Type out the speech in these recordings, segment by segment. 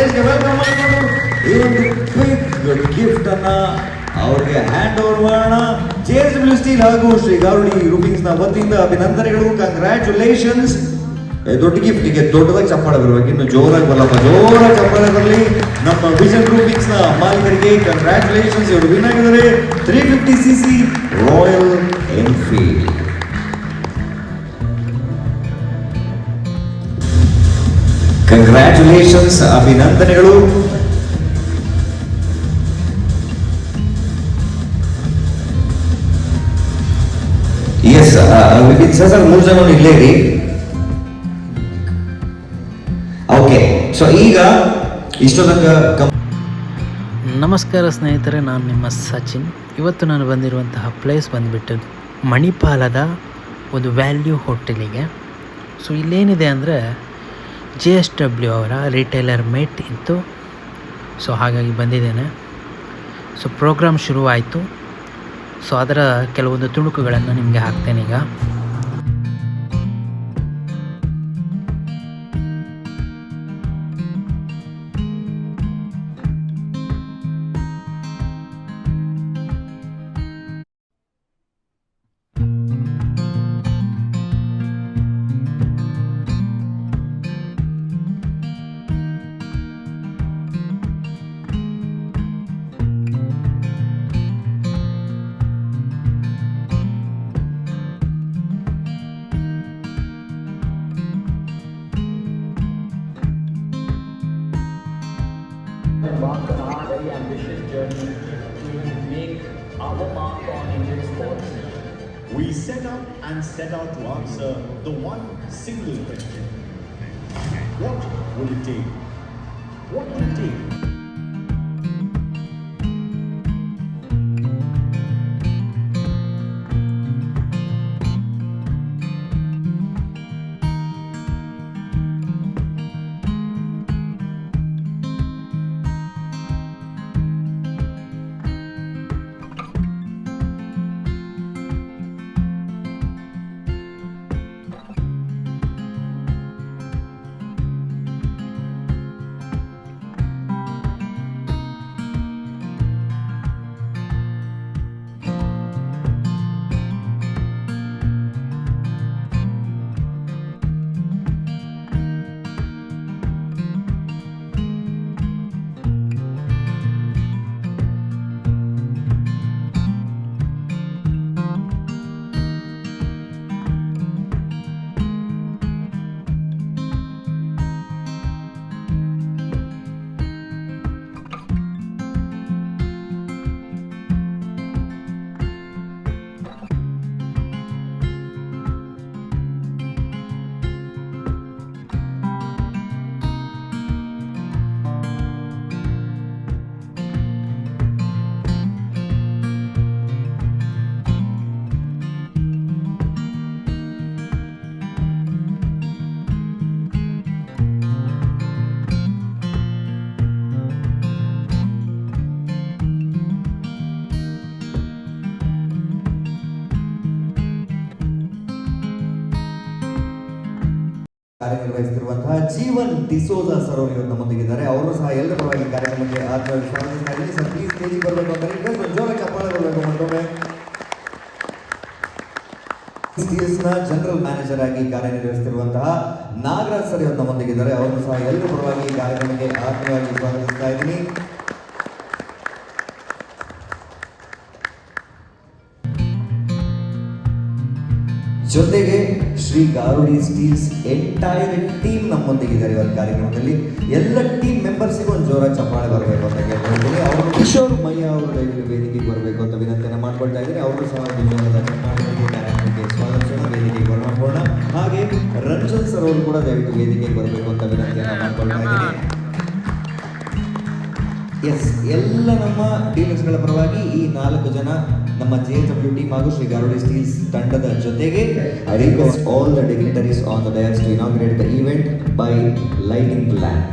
ಸ್ಟೇಜ್ಗೆ welcome ಮಾಡಿಕೊಂಡು ಈ ಒಂದು ಬಿಗ್ ಗಿಫ್ಟ್ ಅನ್ನ ಅವ್ರಿಗೆ ಹ್ಯಾಂಡ್ ಓವರ್ ಮಾಡೋಣ. JSW ಸ್ಟೀಲ್ ಹಾಗೂ ಶ್ರೀ ಗಾರುಡಿ ರೂಫಿಂಗ್ಸ್ ನ ವತಿಯಿಂದ ಅಭಿನಂದನೆಗಳು. ಕಂಗ್ರ್ಯಾಚುಲೇಷನ್ಸ್. ದೊಡ್ಡ ಗಿಫ್ಟಿಗೆ ದೊಡ್ಡದಾಗಿ ಚಪ್ಪಾಳೆ ಬರಬೇಕು, ಇನ್ನು ಜೋರಾಗಿ ಬರಲ್ಲಪ್ಪ, ಜೋರಾಗಿ ಚಪ್ಪಾಳೆ ಬರಲಿ. ನಮ್ಮ ವಿಷನ್ ರೂಫಿಂಗ್ಸ್ ನ ಮಾಲೀಕರಿಗೆ ಕಂಗ್ರ್ಯಾಚುಲೇಷನ್ಸ್. ಇವರು ವಿನ್ ಆಗಿದ್ದಾರೆ 350cc ರಾಯಲ್ ಎನ್ಫೀಲ್ಡ್. ಕಂಗ್ರ್ಯಾಚುಲೇಷನ್ಸ್, ಅಭಿನಂದನೆಗಳು. ಎಸ್ ಸರ್, 3 ಜನ ಇಲ್ಲೇ ರೀ. ಓಕೆ, ಸೊ ಈಗ ಇಷ್ಟೊಂದು ನಮಸ್ಕಾರ ಸ್ನೇಹಿತರೆ, ನಾನು ನಿಮ್ಮ ಸಚಿನ್. ಇವತ್ತು ನಾನು ಬಂದಿರುವಂತಹ ಪ್ಲೇಸ್ ಬಂದುಬಿಟ್ಟು ಮಣಿಪಾಲದ ಒಂದು ವ್ಯಾಲ್ಯೂ ಹೋಟೆಲಿಗೆ. ಸೊ ಇಲ್ಲೇನಿದೆ ಅಂದರೆ JSW ಅವರ ರಿಟೇಲರ್ ಮೇಟ್ ಇತ್ತು. ಸೊ ಹಾಗಾಗಿ ಬಂದಿದ್ದೇನೆ. ಸೊ ಪ್ರೋಗ್ರಾಮ್ ಶುರುವಾಯಿತು. ಸೊ ಅದರ ಕೆಲವೊಂದು ತುಣುಕುಗಳನ್ನು ನಿಮಗೆ ಹಾಕ್ತೇನೆ ಈಗ. Embarked on our very ambitious journey to make our mark on Indian sports. We set out to answer the one single question. What will it take? What will it take? ಕಾರ್ಯನಿರ್ವಹಿಸುತ್ತಿರುವಂತಹ Jeevan D'Souza sir ಅವರು ನಮ್ಮೊಂದಿಗಿದ್ದಾರೆ. ಅವರು ಸಹ ಎಲ್ಲರ ಪರವಾಗಿ ಕಾರ್ಯಕ್ರಮಕ್ಕೆ ಸ್ವಾಗತಿಸ್ತಾ ಇದ್ದೀನಿ. Sir please ಸ್ಟೇಜಿಗೆ ಬರಬೇಕು ಅಂತ ಜೋರ ಚಪ್ಪಾಳೆ ಬರಬೇಕು. ಮತ್ತೊಮ್ಮೆ ಸ್ಟೀಲ್ಸ್ನ ಜನರಲ್ ಮ್ಯಾನೇಜರ್ ಆಗಿ ಕಾರ್ಯನಿರ್ವಹಿಸುತ್ತಿರುವಂತಹ ನಾಗರಾಜ್ ಸರ್ ಅವರು ನಮ್ಮೊಂದಿಗಿದ್ದಾರೆ. ಅವರು ಸಹ ಎಲ್ಲರ ಪರವಾಗಿ ಕಾರ್ಯಕ್ರಮಕ್ಕೆ ಆತ್ಮೀಯವಾಗಿ ಸ್ವಾಗತಿಸ್ತಾ ಇದ್ದೀನಿ. ಜೊತೆಗೆ ಶ್ರೀ ಗಾರುಡಿ ಸ್ಟೀಲ್ಸ್ ಎಂಟೈರ್ ಟೀಮ್ ನಮ್ಮೊಂದಿಗಿದ್ದಾರೆ ಇವತ್ತು ಕಾರ್ಯಕ್ರಮದಲ್ಲಿ. ಎಲ್ಲ ಟೀಮ್ ಮೆಂಬರ್ಸಿಗೂ ಒಂದು ಜೋರ ಚಪ್ಪಾಳೆ ಬರಬೇಕು ಅಂತ ಕೇಳ್ಕೊಳ್ತೀನಿ. ಅವರು ಕಿಶೋರ್ ಮಯ್ಯ ಅವರು ದಯವಿಟ್ಟು ವೇದಿಕೆಗೆ ಬರಬೇಕು ಅಂತ ವಿನಂತಿಯನ್ನು ಮಾಡ್ಕೊಳ್ತಾ ಇದ್ದೀನಿ. ಅವರು ಸಹ ಕಾರ್ಯಕ್ರಮಕ್ಕೆ ಸ್ವಾಗತಿಸೋಣ, ವೇದಿಕೆಗೆ ಬರಮಾಡೋಣ. ಹಾಗೆ ರಂಜನ್ ಸರ್ ಅವರು ಕೂಡ ದಯವಿಟ್ಟು ವೇದಿಕೆಗೆ ಬರಬೇಕು ಅಂತ ವಿನಂತಿಯನ್ನು ಮಾಡ್ಕೊಳ್ತಾ ಇದ್ದೀನಿ. ಎಸ್, ಎಲ್ಲ ನಮ್ಮ ಡೀಲರ್ಸ್ಗಳ ಪರವಾಗಿ ಈ 4 ಜನ ನಮ್ಮ JSW ಟೀಮ್ ಹಾಗೂ ಶ್ರೀ ಗಾರುಡಿ ಸ್ಟೀಲ್ಸ್ ತಂಡದ ಜೊತೆಗೆ I request all the dignitaries on the dais to inaugurate the event by lighting the lamp.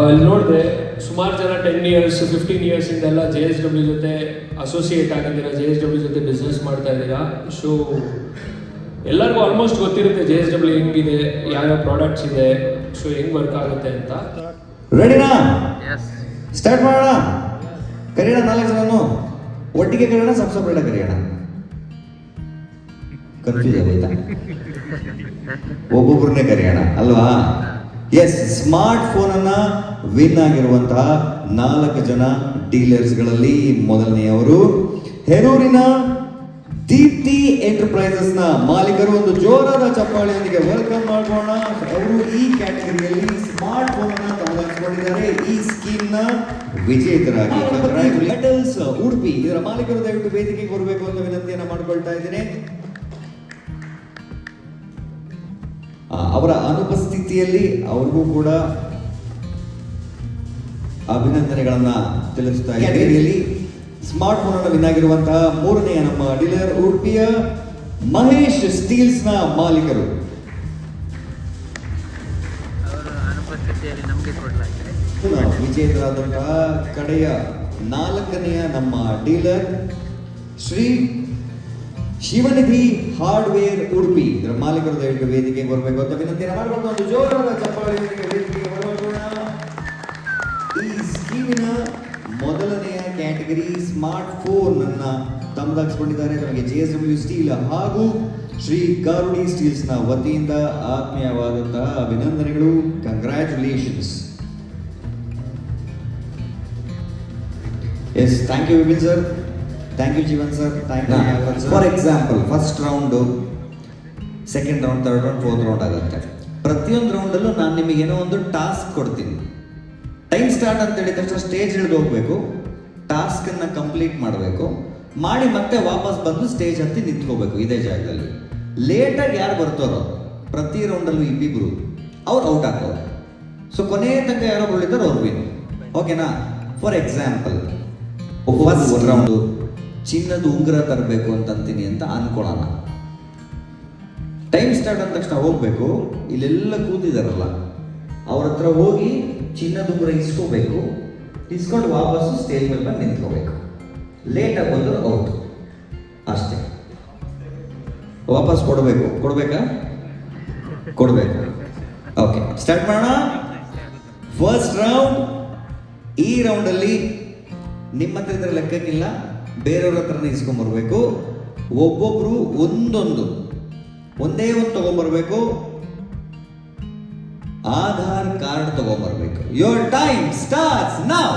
ಅಲ್ಲಿ ನೋಡಿದೆ ಸುಮಾರು ಜನ 10 ಇಯರ್ಸ್ 15 ಇಯರ್ಸಿಂದೆಲ್ಲ JSW ಜೊತೆ ಅಸೋಸಿಯೇಟ್ ಆಗಿದ್ದೀರಾ, JSW ಜೊತೆ ಬಿಸ್ನೆಸ್ ಮಾಡ್ತಾ ಇದ್ದೀರಾ. ಸೊ ಎಲ್ಲರಿಗೂ ಆಲ್ಮೋಸ್ಟ್ ಗೊತ್ತಿರುತ್ತೆ JSW ಹೆಂಗಿದೆ, ಯಾವ್ಯಾವ ಪ್ರಾಡಕ್ಟ್ಸ್ ಇದೆ, ಸೊ ಹೆಂಗೆ ವರ್ಕ್ ಆಗುತ್ತೆ ಅಂತ. ರೆಡಿನಾ? ಸ್ಟಾರ್ಟ್ ಮಾಡೋಣ. ಕರೆಯೋಣ 4 ಜನನು ಒಟ್ಟಿಗೆ ಕರೆಯೋಣ, ಸಪ್ರೇಟ್ ಕರೆಯೋಣ. ಕನ್ಫ್ಯೂಸ್ ಆಗೋಯ್ತಾ? ಒಬ್ಬೊಬ್ಬರನ್ನೇ ಕರೆಯೋಣ ಅಲ್ವಾ? ಎಸ್, ಸ್ಮಾರ್ಟ್ ಫೋನ್ ಅನ್ನ ವಿನ್ ಆಗಿರುವಂತಹ 4 ಜನ ಡೀಲರ್ಸ್ಗಳಲ್ಲಿ ಮೊದಲನೆಯವರು ಹೆರೂರಿನ ದೀಪ್ತಿ ಎಂಟರ್ಪ್ರೈಸಸ್ ನ ಮಾಲೀಕರು. ಒಂದು ಜೋರಾದ ಚಪ್ಪಾಳೆಯೊಂದಿಗೆ ವೆಲ್ಕಮ್ ಮಾಡೋಣ. ಅವರು ಈ ಕ್ಯಾಟಗರಿಯಲ್ಲಿ ಸ್ಮಾರ್ಟ್ ಫೋನ್ ಅನ್ನ ತಗೊಂಡಿದ್ದಾರೆ. ಈ ಸ್ಕೀಮ್ ನ ವಿಜೇತರಾಗಿ ಮೆಟಲ್ಸ್ ಉಡುಪಿ ಇದರ ಮಾಲೀಕರು ದಯವಿಟ್ಟು ವೇದಿಕೆಗೆ ಬರಬೇಕು ಅಂತ ವಿನಂತಿಯನ್ನ ಮಾಡ್ಕೊಳ್ತಾ ಇದ್ದೇನೆ. ಅವರ ಅನುಪಸ್ಥಿತಿಯಲ್ಲಿ ಅವ್ರಿಗೂ ಕೂಡ ಅಭಿನಂದನೆಗಳನ್ನ ತಿಳಿಸ್ತಾ ಕ್ಯಾಟಗರಿಯಲ್ಲಿ ಸ್ಮಾರ್ಟ್ ಫೋನ್ ಅನ್ನು ವಿನ್ ಆಗಿರುವಂತಹ 3ನೇಯ ನಮ್ಮ ಡೀಲರ್ ಉಡುಪಿಯ ಮಹೇಶ್ ಸ್ಟೀಲ್ಸ್ ನ ಮಾಲೀಕರು. ವಿಜೇತರಾದಂತಹ ಕಡೆಯ 4ನೇಯ ನಮ್ಮ ಡೀಲರ್ ಶ್ರೀ ಶಿವನಿಧಿ ಹಾರ್ಡ್ವೇರ್ ಉಡುಪಿ ಇದರ ಮಾಲೀಕರು ದಯವಿಟ್ಟು ವೇದಿಕೆಗೆ ಬರಬೇಕು ಅಂತ ವಿನಂತಿಯನ್ನು ಮಾಡಬಹುದು. ಒಂದು ಜೋರಾದ ಚಪ್ಪಾಳೆಯೊಂದಿಗೆ ವೇದಿಕೆಗೆ ಬರಬೇಕು. ಈ ಸ್ಕೀಮಿನ ಮೊದಲನೆಯ ಕ್ಯಾಟಗರಿ ಸ್ಮಾರ್ಟ್ ಫೋನ್ ಅನ್ನ ತಮ್ಮದಾಗಿಸಿಕೊಂಡಿದ್ದಾರೆ. ನಮಗೆ JSW ಸ್ಟೀಲ್ ಹಾಗೂ ಶ್ರೀ ಗಾರುಡಿ ಸ್ಟೀಲ್ಸ್ ನ ವತಿಯಿಂದ ಆತ್ಮೀಯವಾದಂತಹ ಅಭಿನಂದನೆಗಳು. Congratulations. Yes, thank you Vipin sir, thank you Jeevan sir, thank you. For example, first round, second round, third round, fourth round ಆಗುತ್ತೆ. ಪ್ರತಿಯೊಂದು ರೌಂಡಲ್ಲೂ ನಾನು ನಿಮಗೆ ಏನೋ ಒಂದು ಟಾಸ್ಕ್ ಕೊಡ್ತೀನಿ. ಟೈಮ್ ಸ್ಟಾರ್ಟ್ ಅಂತ ಹೇಳಿದ ತಕ್ಷಣ ಸ್ಟೇಜ್ ಹಿಡಿದು ಹೋಗ್ಬೇಕು, ಟಾಸ್ಕನ್ನು ಕಂಪ್ಲೀಟ್ ಮಾಡಬೇಕು, ಮಾಡಿ ಮತ್ತೆ ವಾಪಸ್ ಬಂದು ಸ್ಟೇಜ್ ಹತ್ತಿ ನಿಂತ್ಕೋಬೇಕು ಇದೇ ಜಾಗದಲ್ಲಿ. ಲೇಟಾಗಿ ಯಾರು ಬರ್ತಾರೋ ಪ್ರತಿ ರೌಂಡಲ್ಲೂ ಇಬ್ಬಿಬ್ರು ಅವ್ರು ಔಟ್ ಹಾಕೋರು. ಸೊ ಕೊನೆಯ ತನಕ ಯಾರೋ ಉಳಿದಾರೋ ಅವ್ರು ವಿನ್. ಓಕೆನಾ? ಫಾರ್ ಎಕ್ಸಾಂಪಲ್, ಫಸ್ಟ್ ರೌಂಡು ಚಿನ್ನದ ಉಂಗುರ ತರಬೇಕು ಅಂತಂತೀನಿ ಅಂತ ಅನ್ಕೊಳ್ಳೋಣ. ಟೈಮ್ ಸ್ಟಾರ್ಟ್ ಆದ ತಕ್ಷಣ ಹೋಗ್ಬೇಕು, ಇಲ್ಲೆಲ್ಲ ಕೂತಿದಾರಲ್ಲ ಅವ್ರ ಹತ್ರ ಹೋಗಿ ಚಿನ್ನದ ಉಂಗುರ ಇಸ್ಕೋಬೇಕು, ಇಸ್ಕೊಂಡು ವಾಪಸ್ಸು ಸ್ಟೇಜ್ ಮೇಲೆ ಬಂದು ನಿಂತ್ಕೋಬೇಕು. ಲೇಟಾಗಿ ಬಂದ್ರೆ ಔಟ್ ಅಷ್ಟೇ. ವಾಪಸ್ ಕೊಡಬೇಕಾ? ಕೊಡಬೇಕು. ಓಕೆ, ಸ್ಟಾರ್ಟ್ ಮಾಡೋಣ. First round. ಈ ರೌಂಡಲ್ಲಿ ನಿಮ್ಮ ಹತ್ರ ಇದ್ರೆ ಲೆಕ್ಕಕ್ಕಿಲ್ಲ, ಬೇರೆಯವ್ರ ಹತ್ರನೇ ಇಸ್ಕೊಂಬರ್ಬೇಕು. ಒಬ್ಬೊಬ್ರು ಒಂದೇ ಒಂದು ತಗೊಂಬರ್ಬೇಕು. ಆಧಾರ್ ಕಾರ್ಡ್ ತಗೊಂಬರ್ಬೇಕು. Your time starts now.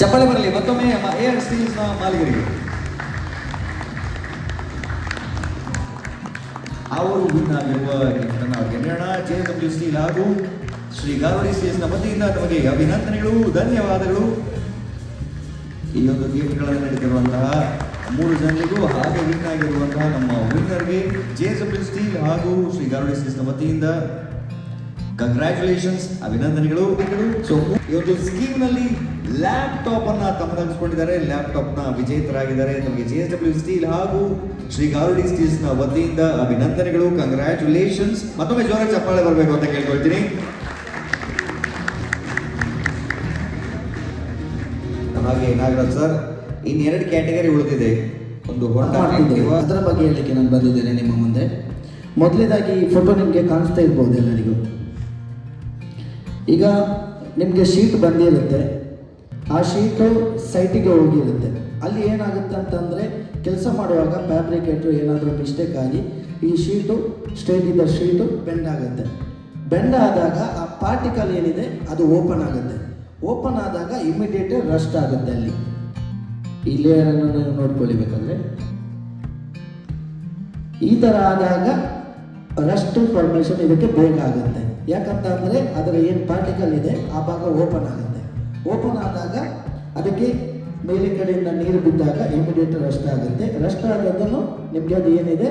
ಚಪ್ಪಾಳೆ ಬರಲಿ ಮತ್ತೊಮ್ಮೆ ಏರ್ ಸ್ಟೀಲ್ಸ್ ನ ಮಾಲೀಕರಿಗೆ. ಅವರು ವಿನ್ ಆಗಿರುವ ಗಿಫ್ಟನ್ನು ಅವ್ರಿಗೆ ನೀಡೋಣ. JSW ಸ್ಟೀಲ್ ಹಾಗೂ ಶ್ರೀ ಗಾರುಡಿ ಸ್ಟೀಲ್ಸ್ ನ ವತಿಯಿಂದ ನಮಗೆ ಅಭಿನಂದನೆಗಳು, ಧನ್ಯವಾದಗಳು. ಈ ಒಂದು ಗಿಫ್ಟ್ಗಳನ್ನು ನೀಡುತ್ತಿರುವಂತಹ 3 ಜನರಿಗೂ ಹಾಗೆ ವಿನ್ ಆಗಿರುವಂತಹ ನಮ್ಮ ವಿನ್ನರ್ಗೆ JSW ಸ್ಟೀಲ್ ಹಾಗೂ ಶ್ರೀ ಗಾರುಡಿ ಸ್ಟೀಲ್ಸ್ ನ ವತಿಯಿಂದ ಕಂಗ್ರ್ಯಾಚುಲೇಷನ್ಸ್, ಅಭಿನಂದನೆಗಳು. ಸೊ ಈ ಒಂದು ಸ್ಕೀಮ್ ನಲ್ಲಿ ಲ್ಯಾಪ್ಟಾಪ್ ಅನ್ನ ತಮ್ಮದಾಗಿಸಿಕೊಂಡಿದ್ದಾರೆ. ಲ್ಯಾಪ್ಟಾಪ್ ನ ವಿಜೇತರಾಗಿದ್ದಾರೆ. ನಮಗೆ JSW ಸ್ಟೀಲ್ ಹಾಗೂ ಶ್ರೀ ಗಾರುಡಿ ಸ್ಟೀಲ್ಸ್ ನ ವತಿಯಿಂದ ಅಭಿನಂದನೆಗಳು, ಕಂಗ್ರ್ಯಾಚುಲೇಷನ್ಸ್. ಮತ್ತೊಮ್ಮೆ ಜೋರಾಗಿ ಚಪ್ಪಾಳೆ ಬರಬೇಕು ಅಂತ ಕೇಳ್ಕೊಳ್ತೀನಿ. ಹಾಗೆ ನಾಗರಾಜ್ ಸರ್, ಇನ್ನೆರಡು ಕ್ಯಾಟಗರಿ ಉಳಿದಿದೆ. ಒಂದು ಅದರ ಬಗ್ಗೆ ಹೇಳಲಿಕ್ಕೆ ನಾನು ಬಂದಿದ್ದೇನೆ ನಿಮ್ಮ ಮುಂದೆ. ಮೊದಲನೇದಾಗಿ ಫೋಟೋ ನಿಮಗೆ ಕಾಣಿಸ್ತಾ ಇರ್ಬೋದು ಎಲ್ಲರಿಗೂ. ಈಗ ನಿಮಗೆ ಶೀಟ್ ಬಂದಿರುತ್ತೆ, ಆ ಶೀಟು ಸೈಟಿಗೆ ಹೋಗಿರುತ್ತೆ. ಅಲ್ಲಿ ಏನಾಗುತ್ತೆ ಅಂತಂದರೆ ಕೆಲಸ ಮಾಡುವಾಗ ಫ್ಯಾಬ್ರಿಕೇಟ್ರು ಏನಾದರೂ ಮಿಸ್ಟೇಕ್ ಆಗಿ ಈ ಶೀಟು ಸ್ಟ್ರೈಟ್ ಇದ್ದ ಶೀಟು ಬೆಂಡ್ ಆಗುತ್ತೆ. ಬೆಂಡ್ ಆದಾಗ ಆ ಪಾರ್ಟಿಕಲ್ ಏನಿದೆ ಅದು ಓಪನ್ ಆಗುತ್ತೆ. ಓಪನ್ ಆದಾಗ ಇಮಿಡಿಯೇಟ್ ರಸ್ಟ್ ಆಗುತ್ತೆ. ಅಲ್ಲಿ ಈ ಲೇಯರನ್ನು ನೀವು ನೋಡ್ಕೊಳ್ಬೇಕಾದ್ರೆ ಈ ಥರ ಆದಾಗ ರಸ್ಟ್ ಫಾರ್ಮೇಷನ್ ಇದಕ್ಕೆ ಬೇಗ ಆಗುತ್ತೆ. ಯಾಕಂತ ಅಂದರೆ ಅದರ ಏನು ಪಾರ್ಟಿಕಲ್ ಇದೆ ಆ ಭಾಗ ಓಪನ್ ಆಗುತ್ತೆ. ಓಪನ್ ಆದಾಗ ಅದಕ್ಕೆ ಮೇಲೆ ಕಡೆಯಿಂದ ನೀರು ಬಿದ್ದಾಗ ಇಮಿಡಿಯೇಟ್ ರಸ್ಟ್ ಆಗುತ್ತೆ. ರಸ್ಟ್ ಆಗೋದನ್ನು ನಿಮಗೆ ಅದು ಏನಿದೆ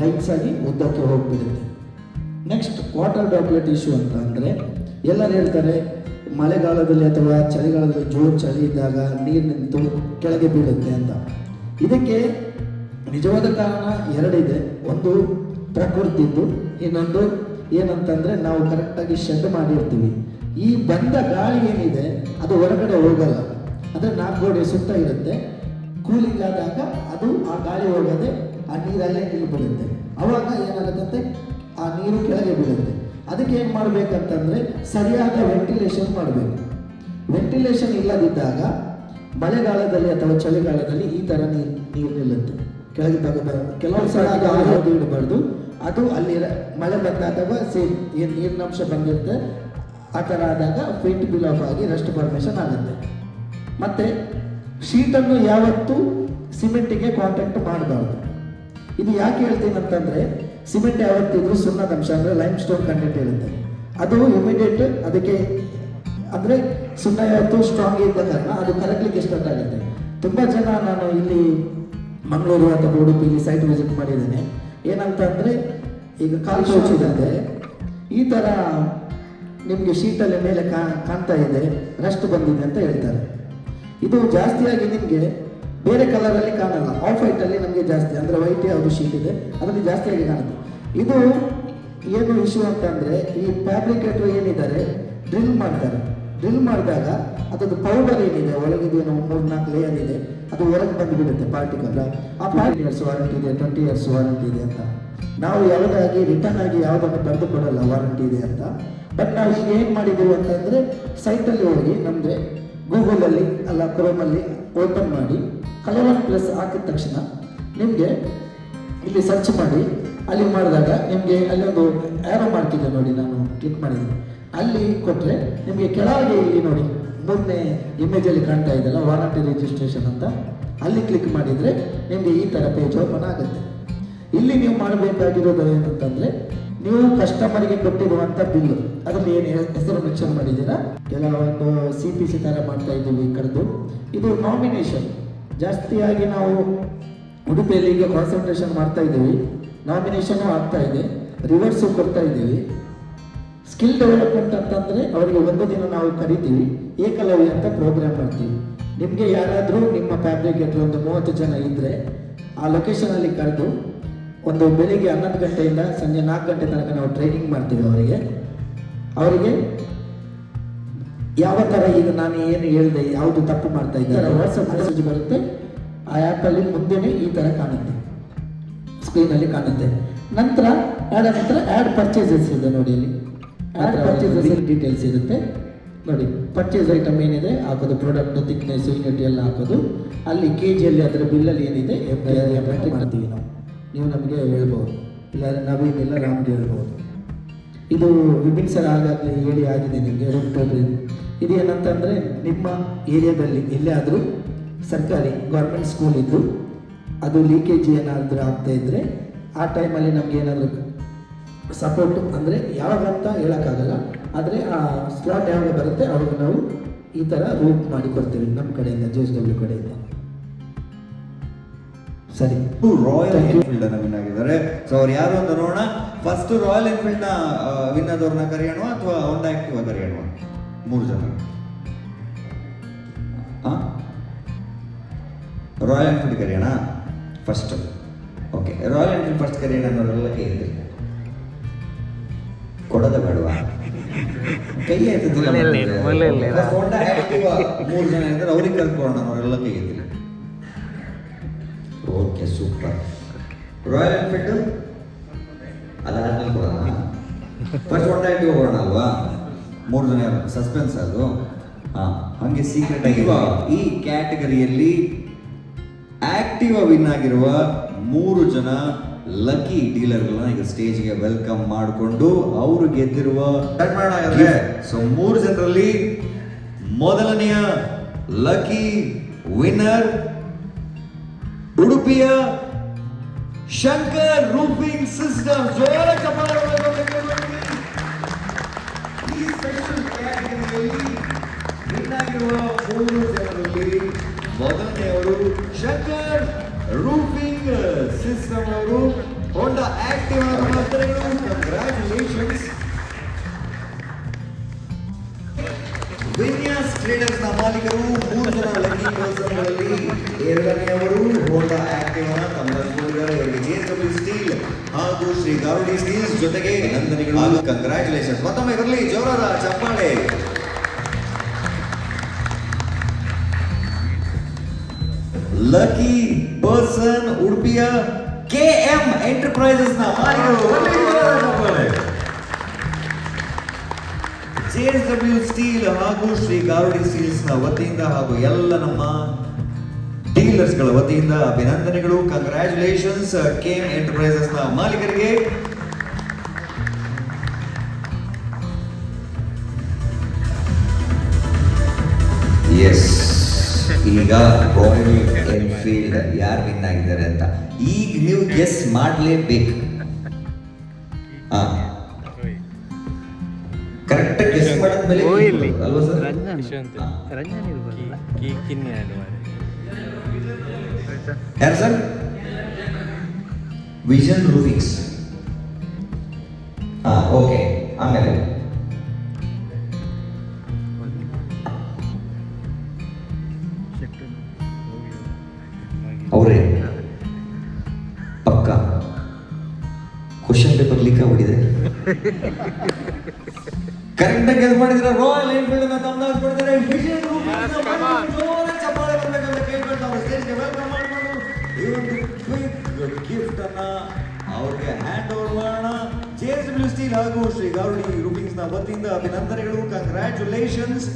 ಲೈನ್ಸ್ ಆಗಿ ಉದ್ದಕ್ಕೆ ಹೋಗ್ಬಿಡುತ್ತೆ. ನೆಕ್ಸ್ಟ್ ವಾಟರ್ ಡ್ರಾಪ್ಲೆಟ್ ಇಶ್ಯೂ ಅಂತ ಅಂದರೆ ಎಲ್ಲರೂ ಹೇಳ್ತಾರೆ ಮಳೆಗಾಲದಲ್ಲಿ ಅಥವಾ ಚಳಿಗಾಲದಲ್ಲಿ ಜೋರು ಚಳಿ ಇದ್ದಾಗ ನೀರು ನಿಂತು ಕೆಳಗೆ ಬೀಳುತ್ತೆ ಅಂತ. ಇದಕ್ಕೆ ನಿಜವಾದ ಕಾರಣ ಎರಡಿದೆ. ಒಂದು ಪ್ರಕೃತಿದ್ದು, ಇನ್ನೊಂದು ಏನಂತಂದರೆ ನಾವು ಕರೆಕ್ಟಾಗಿ ಶೆಡ್ ಮಾಡಿರ್ತೀವಿ. ಈ ಬಂದ ಗಾಳಿ ಏನಿದೆ ಅದು ಹೊರಗಡೆ ಹೋಗಲ್ಲ, ಅಂದರೆ 4 ಗೋಡೆ ಸುತ್ತ ಇರುತ್ತೆ. ಕೂಲಿಂಗ್ ಆದಾಗ ಅದು ಆ ಗಾಳಿ ಹೋಗದೆ ಆ ನೀರಲ್ಲೇ ನಿಲ್ಬಿಡುತ್ತೆ. ಅವಾಗ ಏನಾಗುತ್ತಂತೆ, ಆ ನೀರು ಕೆಳಗೆ ಬೀಳುತ್ತೆ. ಅದಕ್ಕೆ ಏನು ಮಾಡಬೇಕಂತಂದರೆ ಸರಿಯಾದ ವೆಂಟಿಲೇಷನ್ ಮಾಡಬೇಕು. ವೆಂಟಿಲೇಷನ್ ಇಲ್ಲದಿದ್ದಾಗ ಮಳೆಗಾಲದಲ್ಲಿ ಅಥವಾ ಚಳಿಗಾಲದಲ್ಲಿ ಈ ಥರ ನೀರು ನಿಲ್ಲುತ್ತೆ, ಕೆಳಗೆ ಕೆಲವು ಸಲ ಅದು ಆರೋಗ್ಯ ಇಡಬಾರ್ದು. ಅದು ಅಲ್ಲಿ ಮಳೆ ಬಂದಾಗ ಸೇಮ್ ಏನು ನೀರಿನಂಶ ಬಂದಿರುತ್ತೆ ಆ ಥರ ಆದಾಗ ಫೇಂಟ್ ಬಿಲ್ ಆಫ್ ಆಗಿ ರೆಸ್ಟ್ ಫಾರ್ಮೇಷನ್ ಆಗುತ್ತೆ. ಮತ್ತು ಶೀಟನ್ನು ಯಾವತ್ತೂ ಸಿಮೆಂಟಿಗೆ ಕಾಂಟ್ಯಾಕ್ಟ್ ಮಾಡಬಾರ್ದು. ಇದು ಯಾಕೆ ಹೇಳ್ತೀನಿ ಅಂತಂದರೆ, ಸಿಮೆಂಟ್ ಯಾವತ್ತಿದ್ರು ಸುಣ್ಣದ ಅಂಶ ಅಂದರೆ ಲೈಮ್ ಸ್ಟೋನ್ ಕಂಟೆಂಟ್ ಇರುತ್ತೆ. ಅದು ಇಮಿಡಿಯೇಟ್ ಅದಕ್ಕೆ ಅಂದರೆ ಸುಣ್ಣ ಯಾವತ್ತು ಸ್ಟ್ರಾಂಗ್ ಇದ್ದ ಕಾರಣ ಅದು ಕರಗಲಿಕ್ಕೆ ಸ್ಟಾರ್ಟ್ ಆಗುತ್ತೆ. ತುಂಬ ಜನ ನಾನು ಇಲ್ಲಿ ಮಂಗಳೂರು ಅಥವಾ ಉಡುಪಿಲಿ ಸೈಟ್ ವಿಸಿಟ್ ಮಾಡಿದ್ದೇನೆ. ಏನಂತ ಅಂದರೆ, ಈಗ ಕಾಲು ಶೌಚಿದಂತೆ ಈ ಥರ ನಿಮಗೆ ಶೀಟಲ್ಲಿ ಮೇಲೆ ಕಾಣ್ತಾ ಇದೆ, ರಸ್ಟ್ ಬಂದಿದೆ ಅಂತ ಹೇಳ್ತಾರೆ. ಇದು ಜಾಸ್ತಿಯಾಗಿ ನಿಮಗೆ ಬೇರೆ ಕಲರಲ್ಲಿ ಕಾಣಲ್ಲ, ಆಫ್ ವೈಟಲ್ಲಿ ನಮಗೆ ಜಾಸ್ತಿ, ಅಂದರೆ ವೈಟ್ ಯಾವುದು ಶೀಟ್ ಇದೆ ಅದರಲ್ಲಿ ಜಾಸ್ತಿಯಾಗಿ ಕಾಣುತ್ತೆ. ಇದು ಏನು ಇಶ್ಯೂ ಅಂತಂದರೆ, ಈ ಫ್ಯಾಬ್ರಿಕೇಟರ್ ಏನಿದ್ದಾರೆ ಡ್ರಿಲ್ ಮಾಡ್ತಾರೆ. ಡ್ರಿಲ್ ಮಾಡಿದಾಗ ಅದರದ್ದು ಪೌಡರ್ ಏನಿದೆ ಒಳಗಿದೆ, 3-4 ಲೇಯರ್ ಇದೆ, ಅದು ಹೊರಗೆ ಬಂದುಬಿಡುತ್ತೆ ಪಾರ್ಟಿಕಲ್. ಆ 10 ಇಯರ್ಸ್ ವಾರಂಟಿ ಇದೆ, 20 ಇಯರ್ಸ್ ವಾರಂಟಿ ಇದೆ ಅಂತ ನಾವು ಯಾವುದಾಗಿ ರಿಟರ್ನ್ ಆಗಿ ಯಾವುದನ್ನು ಬರೆದು ಕೊಡಲ್ಲ ವಾರಂಟಿ ಇದೆ ಅಂತ. ಬಟ್ ನಾವು ಈಗ ಏನು ಮಾಡಿದ್ದೀವಿ ಅಂತಂದರೆ, ಸೈಟಲ್ಲಿ ಹೋಗಿ ನಮಗೆ ಗೂಗಲಲ್ಲಿ ಅಲ್ಲ ಕ್ರೋಮಲ್ಲಿ ಓಪನ್ ಮಾಡಿ Color+ ಹಾಕಿದ ತಕ್ಷಣ ನಿಮಗೆ ಇಲ್ಲಿ ಸರ್ಚ್ ಮಾಡಿ ಅಲ್ಲಿ ಮಾಡಿದಾಗ ನಿಮಗೆ ಅಲ್ಲಿ ಒಂದು ಆ್ಯರೋ ಮಾರ್ಕ್ ಇದೆ ನೋಡಿ, ನಾನು ಕ್ಲಿಕ್ ಮಾಡಿದ್ದೀನಿ. ಅಲ್ಲಿ ಕೊಟ್ಟರೆ ನಿಮಗೆ ಕೆಳಗೆ ಇಲ್ಲಿ ನೋಡಿ 3ನೇ ಇಮೇಜಲ್ಲಿ ಕಾಣ್ತಾ ಇದೆಯಲ್ಲ ವಾರಂಟಿ ರಿಜಿಸ್ಟ್ರೇಷನ್ ಅಂತ, ಅಲ್ಲಿ ಕ್ಲಿಕ್ ಮಾಡಿದರೆ ನಿಮಗೆ ಈ ಥರ ಪೇಜ್ ಓಪನ್ ಆಗುತ್ತೆ. ಇಲ್ಲಿ ನೀವು ಮಾಡಬೇಕಾಗಿರೋದು ಏನಂತಂದರೆ, ನೀವು ಕಸ್ಟಮರ್ಗೆ ಕೊಟ್ಟಿರುವಂಥ ಬಿಲ್ಲು ಅದರಲ್ಲಿ ಏನು ಹೆಸರು ಮೆನ್ಷನ್ ಮಾಡಿದ್ದೀರಾ, ಕೆಲವೊಂದು CPC ಥರ ಮಾಡ್ತಾ ಇದ್ದೀವಿ ಈ ಕಡೆದು. ಇದು ನಾಮಿನೇಷನ್ ಜಾಸ್ತಿಯಾಗಿ ನಾವು ಉಡುಪಿಯಲ್ಲಿ ಈಗ ಕಾನ್ಸಂಟ್ರೇಷನ್ ಮಾಡ್ತಾ ಇದ್ದೀವಿ. ನಾಮಿನೇಷನ್ನು ಆಗ್ತಾ ಇದೆ, ರಿವರ್ಸು ಕೊಡ್ತಾ ಇದ್ದೀವಿ. ಸ್ಕಿಲ್ ಡೆವಲಪ್ಮೆಂಟ್ ಅಂತಂದರೆ ಅವರಿಗೆ ಒಂದು ದಿನ ನಾವು ಕರಿತೀವಿ, ಏಕಲವ್ಯ ಅಂತ ಪ್ರೋಗ್ರಾಮ್ ಮಾಡ್ತೀವಿ. ನಿಮಗೆ ಯಾರಾದರೂ ನಿಮ್ಮ ಫ್ಯಾಬ್ರಿಕೇಟರ್ ಒಂದು 30 ಜನ ಇದ್ದರೆ ಆ ಲೊಕೇಶನಲ್ಲಿ ಕರೆದು ಒಂದು ಬೆಳಿಗ್ಗೆ 11 ಗಂಟೆಯಿಂದ ಸಂಜೆ 4 ಗಂಟೆ ತನಕ ನಾವು ಟ್ರೈನಿಂಗ್ ಮಾಡ್ತೀವಿ. ಅವರಿಗೆ ಯಾವ ಥರ ಈಗ ನಾನು ಏನು ಹೇಳಿದೆ ಯಾವುದು ತಪ್ಪು ಮಾಡ್ತಾ ಇದ್ದಾರೆ ವಾಟ್ಸಪ್ ಮೆಸೇಜ್ ಬರುತ್ತೆ. ಆ ಆ್ಯಪಲ್ಲಿ ಮುಂದೆನೇ ಈ ಥರ ಕಾಣುತ್ತೆ, ಸ್ಕ್ರೀನಲ್ಲಿ ಕಾಣುತ್ತೆ. ನಂತರ ಆ್ಯಡ್ ಪರ್ಚೇಸಸ್ ಇದೆ ನೋಡಿ, ಇಲ್ಲಿ ಆ್ಯಡ್ ಪರ್ಚೇಸಸ್ ಡೀಟೇಲ್ಸ್ ಇರುತ್ತೆ ನೋಡಿ. ಪರ್ಚೇಸ್ ಐಟಮ್ ಏನಿದೆ ಹಾಕೋದು, ಪ್ರಾಡಕ್ಟ್ ಥಿಕ್ನೆಸ್ ಯೂನಿಟ್ ಎಲ್ಲ ಹಾಕೋದು. ಅಲ್ಲಿ KGಯಲ್ಲಿ ಅದರ ಬಿಲ್ಲಲ್ಲಿ ಏನಿದೆ ಎಂಟ್ರಿ ಮಾಡ್ತೀವಿ ನಾವು. ನೀವು ನಮಗೆ ಹೇಳ್ಬೋದು, ಇಲ್ಲ ನವೀನ್ ಇಲ್ಲ ರಾಮ್ಗೆ ಹೇಳ್ಬೋದು. ಇದು ವಿಭಿನ್ನ ಸರ್ ಆಗಾಗಲೇ ಹೇಳಿ ಆಗಿದೆ ನಿಮಗೆ ರೂಮ್ ಟೋಟಲ್. ಇದು ಏನಂತಂದರೆ, ನಿಮ್ಮ ಏರಿಯಾದಲ್ಲಿ ಎಲ್ಲೇ ಆದರೂ ಸರ್ಕಾರಿ ಗೌರ್ಮೆಂಟ್ ಸ್ಕೂಲ್ ಇದ್ದು ಅದು ಲೀಕೇಜ್ ಏನಾದರೂ ಆಗ್ತಾಯಿದ್ರೆ ಆ ಟೈಮಲ್ಲಿ ನಮ್ಗೆ ಏನಾದರೂ ಸಪೋರ್ಟ್ ಅಂದರೆ ಯಾವಾಗಂತ ಹೇಳೋಕ್ಕಾಗಲ್ಲ, ಆದರೆ ಆ ಸ್ಲಾಟ್ ಯಾವಾಗ ಬರುತ್ತೆ ಅವಾಗ ನಾವು ಈ ಥರ ರೂಟ್ ಮಾಡಿ ಕೊಡ್ತೀವಿ ನಮ್ಮ ಕಡೆಯಿಂದ, JSW ಕಡೆಯಿಂದ. ಸರಿ, ರಾಯಲ್ ಎನ್ಫೀಲ್ಡ್ ಅನ್ನ ವಿನ್ ಆಗಿದ್ದಾರೆ. ಸೊ ಅವ್ರು ಯಾರು ಅಂತ ನೋಡೋಣ. ಫಸ್ಟ್ ರಾಯಲ್ ಎನ್ಫೀಲ್ಡ್ ನ ವಿನ್ ಆದವ್ರನ್ನ ಕರೆಯೋಣ ಅಥವಾ ಹೋಂಡಾ ಆಕ್ಟಿವಾ ಕರೆಯೋಣ? 3 ಜನ. ರಾಯಲ್ ಎನ್ಫೀಲ್ಡ್ ಕರೆಯೋಣ first. Okay, royal Enfield first ಕರೆಯೋಣ ಅನ್ನೋರೆಲ್ಲ ಕೈ ಎತ್ತಿರಿ. ಕೊಡೋದ ಬೇಡವಾ? ಕೈ ಎತ್ತಿಲ್ಲ. ಹೋಂಡಾ ಆಕ್ಟಿವಾ 3 ಜನ ಇದ್ದಾರೆ, ಅವ್ರಿಗೆ ಕರ್ಕೊಳ್ಳೋಣ ಅವರೆಲ್ಲ ಕೈ ಎತ್ತಿರಿ. Okay, super. ರಾಯಲ್ ಎನ್ಫೀಲ್ಡ್ ಅದಾದ್ಮೇಲೆ ಕೊಡೋಣ. ಫಸ್ಟ್ ಹೋಂಡಾ ಆಕ್ಟಿವಾ ಕೊಡೋಣ ಅಲ್ವಾ? 3 ಜನ ಸಸ್ಪೆನ್ಸ್ ಅದು. ಹಂಗೆ ಸೀಕ್ರೆಟ್ ಆಗಿ ಈ ಕ್ಯಾಟಗರಿಯಲ್ಲಿ ಆಕ್ಟಿವಾ ವಿನ್ ಆಗಿರುವ 3 ಜನ ಲಕ್ಕಿ ಡೀಲರ್ಗಳನ್ನ ಈಗ ಸ್ಟೇಜ್ಗೆ ವೆಲ್ಕಮ್ ಮಾಡಿಕೊಂಡು ಅವರು ಗೆದ್ದಿರುವ ಸೊ 3 ಜನರಲ್ಲಿ ಮೊದಲನೆಯ ಲಕ್ಕಿ ವಿನ್ನರ್ ಉಡುಪಿಯ ಶಂಕರ್ ರೂಫಿಂಗ್ ಸಿಸ್ಟಮ್. ಜೋರ ಚಪ್ಪಾಳೆ ಈ ಸ್ಪೆಷಲ್ ಕ್ಯಾಟಗರಿಯಲ್ಲಿ ವಿನ್ ಆಗಿರುವ 3 ಜನರಲ್ಲಿ ಮೊದಲನೆಯವರು ಶಂಕರ್ ರೂಫಿಂಗ್ ಸಿಸ್ಟಮ್ ಅವರು. ಹೋಂಡಾ ಆಕ್ಟಿವಾ ಕಂಗ್ರಾಚುಲೇಷನ್ಸ್. ಟ್ರೇಡರ್ಸ್ ನ ಮಾಲೀಕರು 3 ಜನ ಲಕ್ಕಿ ಪರ್ಸನ್ಗಳಲ್ಲಿ ಎರಡನೆಯವರು ಹೋಂಡಾ ಆಕ್ಟಿವಾ ತಮ್ಮಲ್ಲಿದ್ದಾರೆ. ಇವರಿಗೆ JSW ಸ್ಟೀಲ್ ಹಾಗೂ ಶ್ರೀ ಗಾರುಡಿ ಸ್ಟೀಲ್ಸ್ ಜೊತೆಗೆ ಅಭಿನಂದನೆಗಳು. ಕಂಗ್ರಾಚುಲೇಷನ್ಸ್. ಮತ್ತೊಮ್ಮೆ ಬರಲಿ ಜೋರಾದ ಚಪ್ಪಾಳೆ. ಲಕ್ಕಿ ಪರ್ಸನ್ ಉಡುಪಿಯ KM ಎಂಟರ್ಪ್ರೈಸಸ್ ನ ಮಾಲೀಕರು. ಬರಲಿ ಜೋರಾದ ಚಪ್ಪಾಳೆ. JSW ಸ್ಟೀಲ್ ಹಾಗೂ ಶ್ರೀ ಗಾರುಡಿ ಸ್ಟೀಲ್ಸ್ ನ ವತಿಯಿಂದ ಹಾಗೂ ಎಲ್ಲ ನಮ್ಮ ಡೀಲರ್ಸ್ ಗಳ ವತಿಯಿಂದ ಅಭಿನಂದನೆಗಳು. ಕಂಗ್ರಾಚುಲೇಷನ್ಸ್ KM ಎಂಟರ್ಪ್ರೈಸಸ್ ನ ಮಾಲೀಕರಿಗೆ. ಎಸ್, ಈಗ ರಾಯಲ್ ಎನ್ಫೀಲ್ಡ್ ಯಾರು ವಿನ್ ಆಗಿದ್ದಾರೆ ಅಂತ ಈಗ ನೀವು ಗೆಸ್ ಮಾಡಲೇಬೇಕು. ಕರೆಕ್ಟ್ ಗೆಸ್ ಮಾಡಿದ್ಮೇಲೆ ಅಲ್ವಾ ಸರ್? ಯಾರು ಸರ್? ವಿಷನ್ ರೂಫಿಂಗ್ಸ್. ಓಕೆ, ಆಮೇಲೆ ಅವರೇ ಪಕ್ಕ ಕ್ವಶನ್ ಪೇಪರ್ ಲೀಕ್ ಆಗ್ಬಿಟ್ಟಿದೆ. ಕರೆಕ್ಟ್ ಆಗಿ ಗೆಸ್ ಮಾಡಿದ್ರೆ ರಾಯಲ್ ಎನ್ಫೀಲ್ಡ್ ಅನ್ನ ತಮ್ಮದಾಗಿಸ್ಕೊಳ್ತಾರೆ. ವಿಷನ್ ರೂಫಿಂಗ್ಸ್ ಚಪ್ಪಾಳೆ ಬರಬೇಕಂತ ಕೇಳ್ಕೊಂಡು ಅವ್ರ ಸ್ಟೇಜ್ಗೆ ವೆಲ್ಕಮ್ ಮಾಡ್ಕೊಂಡು ಈ ಒಂದು ಕ್ವಿಕ್ ಗಿಫ್ಟ್ ಅನ್ನ ಅವ್ರಿಗೆ ಹ್ಯಾಂಡ್ ಓವರ್ ಮಾಡೋಣ. JSW ಸ್ಟೀಲ್ ಹಾಗೂ ಶ್ರೀ ಗಾರುಡಿ ರೂಫಿಂಗ್ಸ್ ನ ವತಿಯಿಂದ ಅಭಿನಂದನೆಗಳು. ಕಂಗ್ರಾಚುಲೇಷನ್ಸ್.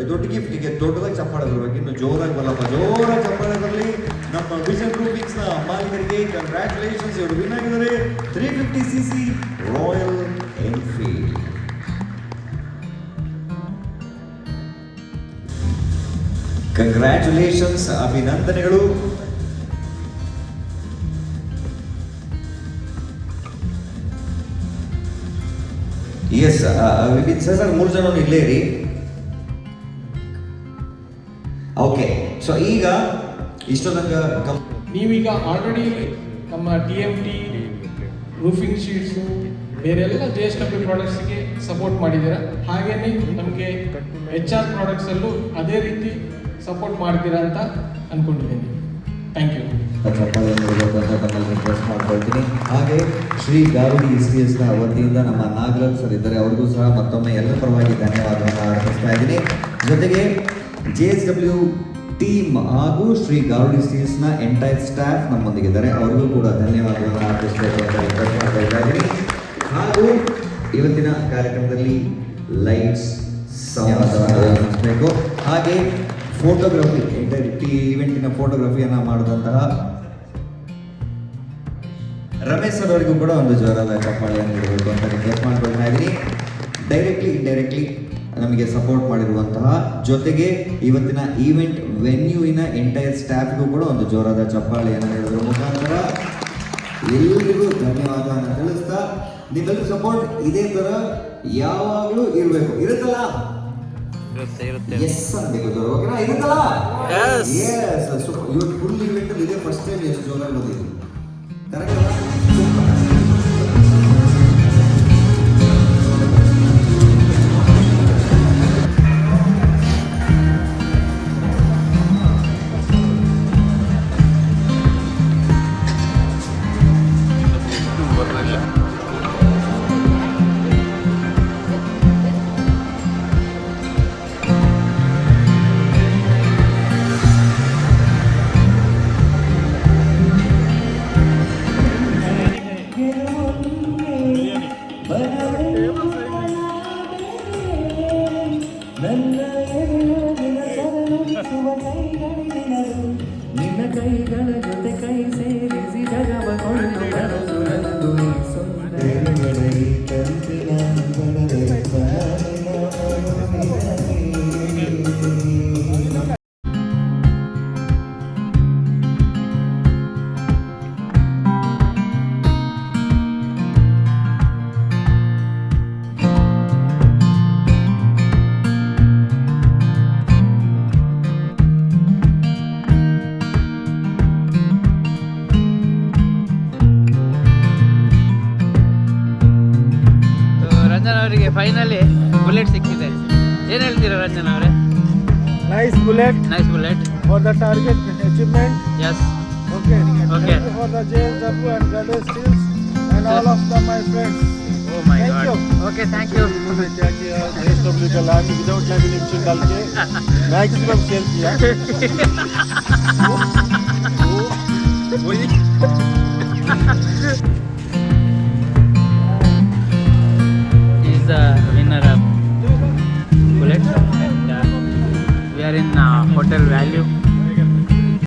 ದೊಡ್ಡ ಗಿಫ್ಟಿಗೆ ದೊಡ್ಡದಾಗಿ ಚಪ್ಪಾಳೆ ಬರಬೇಕು. ಇನ್ನು ಜೋರಾಗಿ ಬರಲ್ಲಪ್ಪ, ಜೋರಾಗಿ ಚಪ್ಪಾಳೆ ಬರಲಿ. ನಮ್ಮ ವಿಷನ್ ರೂಫಿಂಗ್ಸ್ ನ ಮಾಲೀಕರಿಗೆ ಕಂಗ್ರಾಚುಲೇಷನ್ಸ್. ಇವರು ವಿನ್ ಆಗಿದ್ದಾರೆ 350cc ರಾಯಲ್ ಎನ್ಫೀಲ್ಡ್. ಕಂಗ್ರಾಚುಲೇಷನ್ಸ್, ಅಭಿನಂದನೆಗಳು. ಎಸ್, ವಿಪಿನ್ ಸರ್ 3 ಜನ ಇಲ್ಲೇ ಇರಿ. ಓಕೆ, ಸೊ ಈಗ ಇಷ್ಟೊಂದಂಗ ನೀವೀಗ ಆಲ್ರೆಡಿ ನಮ್ಮ TMT ರೂಫಿಂಗ್ ಶೀಟ್ಸು ಬೇರೆಲ್ಲ JSW ಪ್ರಾಡಕ್ಟ್ಸ್ಗೆ ಸಪೋರ್ಟ್ ಮಾಡಿದ್ದೀರಾ. ಹಾಗೆಯೇ ನಮಗೆ HR ಪ್ರಾಡಕ್ಟ್ಸಲ್ಲೂ ಅದೇ ರೀತಿ ಸಪೋರ್ಟ್ ಮಾಡ್ತೀರಾ ಅಂತ ಅಂದ್ಕೊಂಡಿದ್ದೀನಿ. Thank you. ರಿಕ್ವೆಸ್ಟ್ ಮಾಡ್ಕೊಳ್ತೀನಿ. ಹಾಗೆ ಶ್ರೀ ಗಾರುಡಿ ಸ್ಟೀಲ್ಸ್ ನ ವತಿಯಿಂದ ನಮ್ಮ ನಾಗರಾಜ್ ಸರ್ ಇದ್ದಾರೆ, ಅವ್ರಿಗೂ ಸಹ ಮತ್ತೊಮ್ಮೆ ಎಲ್ಲರ ಪರವಾಗಿ ಧನ್ಯವಾದವನ್ನು ಅರ್ಪಿಸ್ತಾ ಇದ್ದೀನಿ. ಜೊತೆಗೆ JSW ಟೀಮ್ ಹಾಗೂ ಶ್ರೀ ಗಾರುಡಿ ಸ್ಟೀಲ್ಸ್ ನ ಎಂಟೈರ್ ಸ್ಟಾಫ್ ನಮ್ಮೊಂದಿಗಿದ್ದಾರೆ, ಅವರಿಗೂ ಕೂಡ ಧನ್ಯವಾದವನ್ನು ಅರ್ಪಿಸಬೇಕು ಅಂತ ರಿಕ್ವೆಸ್ಟ್ ಮಾಡ್ತಾ ಇದ್ದೀನಿ. ಹಾಗೂ ಇವತ್ತಿನ ಕಾರ್ಯಕ್ರಮದಲ್ಲಿ ಲೈಟ್ಸ್ ಸಂವಾದವನ್ನು ಹಾಗೆ ಫೋಟೋಗ್ರಫಿ ಈವೆಂಟಿನ ಫೋಟೋಗ್ರಫಿಯನ್ನು ಮಾಡಿದಂತಹ ರಮೇಶ್ ಸರ್ ಅವರಿಗೂ ಕೂಡ ಒಂದು ಜೋರಾದ ಚಪ್ಪಾಳೆಯನ್ನು ನೀಡಬೇಕು ಅಂತ ರಿಕ್ವೆಸ್ಟ್ ಮಾಡ್ಕೊಳ್ತಾ ಇದ್ದೀನಿ. ಡೈರೆಕ್ಟ್ಲಿ ಇಂಡೈರೆಕ್ಟ್ಲಿ ನಮಗೆ ಸಪೋರ್ಟ್ ಮಾಡಿರುವಂತಹ ಜೊತೆಗೆ ಇವತ್ತಿನ ಈವೆಂಟ್ ವೆನ್ಯೂವಿನ ಎಂಟೈರ್ ಸ್ಟಾಫ್ಗೂ ಕೂಡ ಒಂದು ಜೋರಾದ ಚಪ್ಪಾಳೆಯನ್ನು ನೀಡೋದ್ರ ಮುಖಾಂತರ ಎಲ್ಲರಿಗೂ ಧನ್ಯವಾದವನ್ನು ತಿಳಿಸ್ತಾ, ನಿಮ್ಮೆಲ್ಲರ ಸಪೋರ್ಟ್ ಇದೇ ಥರ ಯಾವಾಗಲೂ ಇರಬೇಕು. ಇರುತ್ತಲ್ಲ? ಎಸ್ ಅನ್ಬೇಕು ಜೋರ, ಓಕೆನಾ? ಇರುತ್ತಲ್ಲ? ಎಸ್. ಇವತ್ತು ಫುಲ್ ಇವೆಂಟ್ ಇದೆ, ಫಸ್ಟ್ ಟೈಮ್ ಎಷ್ಟು ಜೋರಾಗಿ ಬಂದಿದ್ದು. ಕರೆಕ್ಟ್ ಅಲ್ಲ? ನಿನ್ನ ಕೈಗಳ ಜೊತೆ ಕೈ ಸೇರಿಸಿ ಜಗವ ಕೊಂಡು ಕನಸು ನಂದು ಈ ಸುಂದರಗಳ ಈ ಕಂಪಿನ ಬಡದ ರಂಜನ್ ಅವರಿಗೆ ಫೈನಲಿ ಬುಲೆಟ್ ಸಿಕ್ಕಿದೆ. ಏನು ಹೇಳ್ತೀರಾ ರಂಜನ್ ಅವರೇ? Nice bullet Nice bullet. for the target achievement. Yes. Okay. Okay. Thank you for the JSW and Ganesh Steels and all of them, my friends. Oh my Thank God. you. Okay, thank you. उन्होंने क्या किया JSW का land without lamination डाल के maximum cell किया He's the winner of bullet. And we are in Hotel Value.